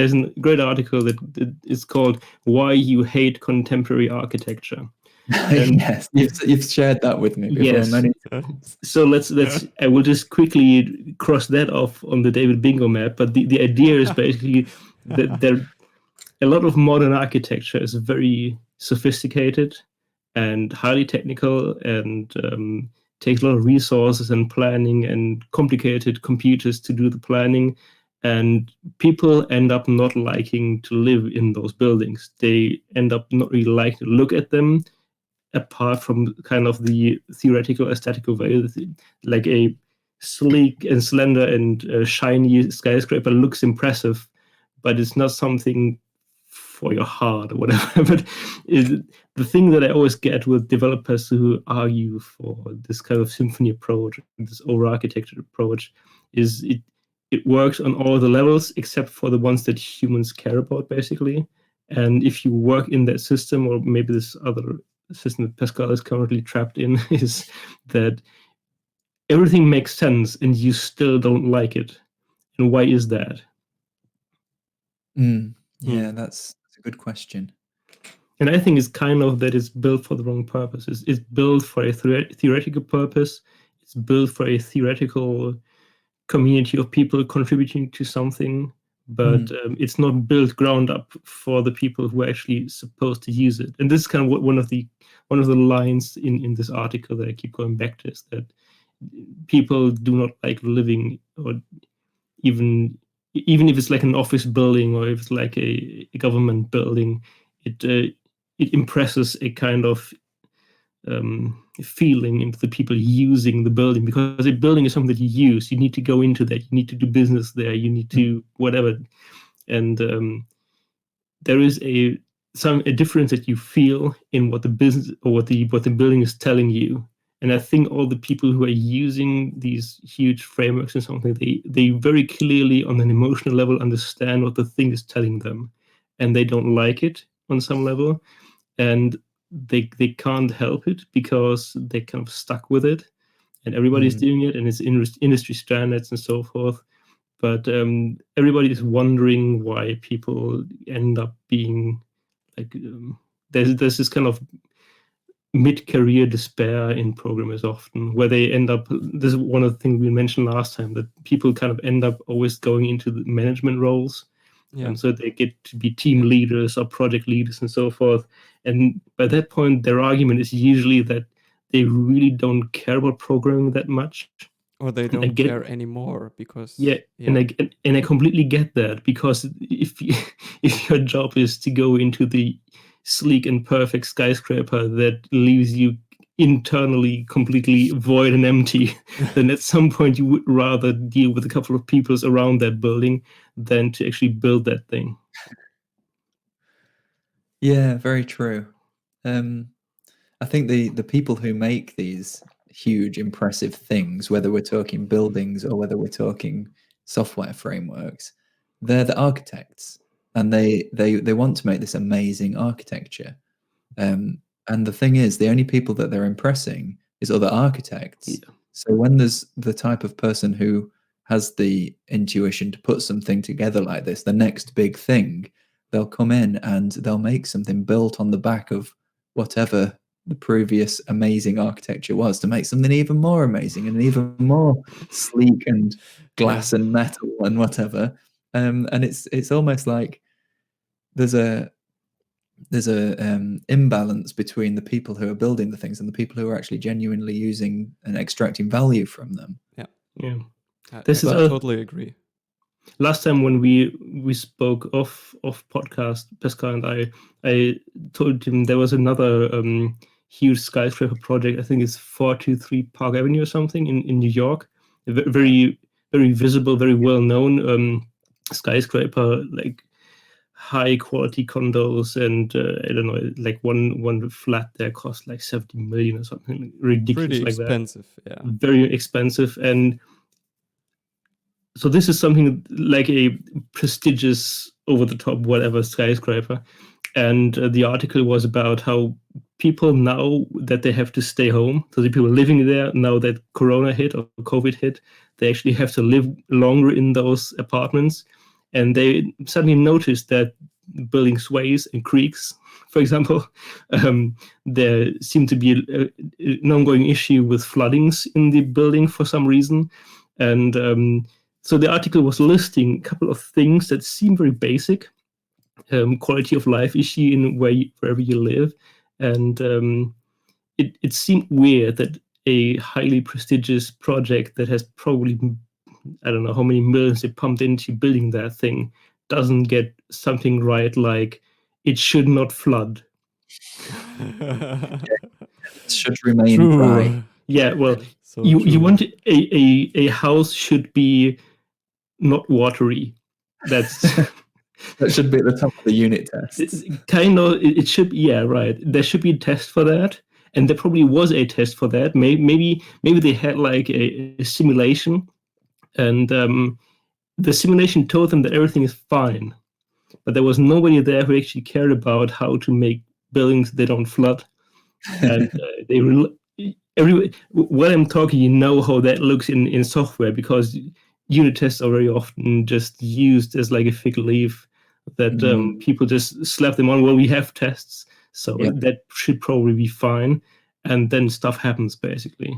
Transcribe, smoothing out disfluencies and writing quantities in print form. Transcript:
there's a great article that is called "Why You Hate Contemporary Architecture." Yes, you've shared that with me before many times. So let's I will just quickly cross that off on the David Bingo map. But the idea is basically that a lot of modern architecture is very sophisticated and highly technical, and takes a lot of resources and planning and complicated computers to do the planning. And people end up not liking to live in those buildings. They end up not really liking to look at them, apart from kind of the theoretical aesthetical value. Like a sleek and slender and shiny skyscraper looks impressive, but it's not something for your heart or whatever. But the thing that I always get with developers who argue for this kind of symphony approach, this over-architected approach, is it works on all the levels except for the ones that humans care about, basically. And if you work in that system, or maybe this other system that Pascal is currently trapped in, is that everything makes sense and you still don't like it. And why is that? Yeah, that's a good question. And I think it's kind of that it's built for the wrong purpose. It's built for a theoretical purpose. It's built for a theoretical community of people contributing to something, but it's not built ground up for the people who are actually supposed to use it. And this is kind of one of the lines in this article that I keep going back to, is that people do not like living, or even if it's like an office building, or if it's like a government building, it impresses a kind of feeling into the people using the building, because a building is something that you use. You need to go into that. You need to do business there. You need to whatever, and there is a difference that you feel in what the business or what the building is telling you. And I think all the people who are using these huge frameworks and something, they very clearly on an emotional level understand what the thing is telling them, and they don't like it on some level, and they can't help it because they're kind of stuck with it, and everybody's doing it, and it's industry standards and so forth. But everybody is wondering why people end up being like there's this kind of mid-career despair in programmers often, where they end up, this is one of the things we mentioned last time, that people kind of end up always going into the management roles. And so they get to be team leaders or project leaders and so forth. And by that point, their argument is usually that they really don't care about programming that much. Or they don't care anymore, because... And I completely get that, because if your job is to go into the sleek and perfect skyscraper that leaves you internally completely void and empty, then at some point you would rather deal with a couple of people around that building than to actually build that thing. Yeah, very true. I think the people who make these huge, impressive things, whether we're talking buildings or whether we're talking software frameworks, they're the architects, and they want to make this amazing architecture. And the thing is, the only people that they're impressing is other architects. Yeah. So when there's the type of person who has the intuition to put something together like this, the next big thing, they'll come in and they'll make something built on the back of whatever the previous amazing architecture was, to make something even more amazing and even more sleek and glass and metal and whatever. And it's almost like there's a imbalance between the people who are building the things and the people who are actually genuinely using and extracting value from them. Yeah. I totally agree. Last time when we spoke off podcast, Pascal and I told him there was another huge skyscraper project. I think it's 423 Park Avenue or something in New York. A very, very visible, very well known skyscraper, like high quality condos, and I don't know, like one flat there cost like 70 million or something ridiculous. Pretty like expensive, that. Yeah. Very expensive. And so this is something like a prestigious, over the top, whatever skyscraper. And the article was about how people, now that they have to stay home, so the people living there, now that Corona hit or COVID hit, they actually have to live longer in those apartments. and they suddenly noticed that building sways and creaks, for example. There seemed to be an ongoing issue with floodings in the building for some reason. And so the article was listing a couple of things that seem very basic, quality of life issue in wherever you live. And it seemed weird that a highly prestigious project that has probably, I don't know how many millions they pumped into building that thing, doesn't get something right, like it should not flood. It should remain dry. Yeah, well, so you want a house should be not watery. That's that should be at the top of the unit test. It should be, yeah, right. There should be a test for that, and there probably was a test for that. Maybe they had like a simulation, and the simulation told them that everything is fine, but there was nobody there who actually cared about how to make buildings that don't flood. And when I'm talking, you know how that looks in software, because unit tests are very often just used as like a fig leaf that people just slap them on. Well, we have tests, so that should probably be fine. And then stuff happens, basically.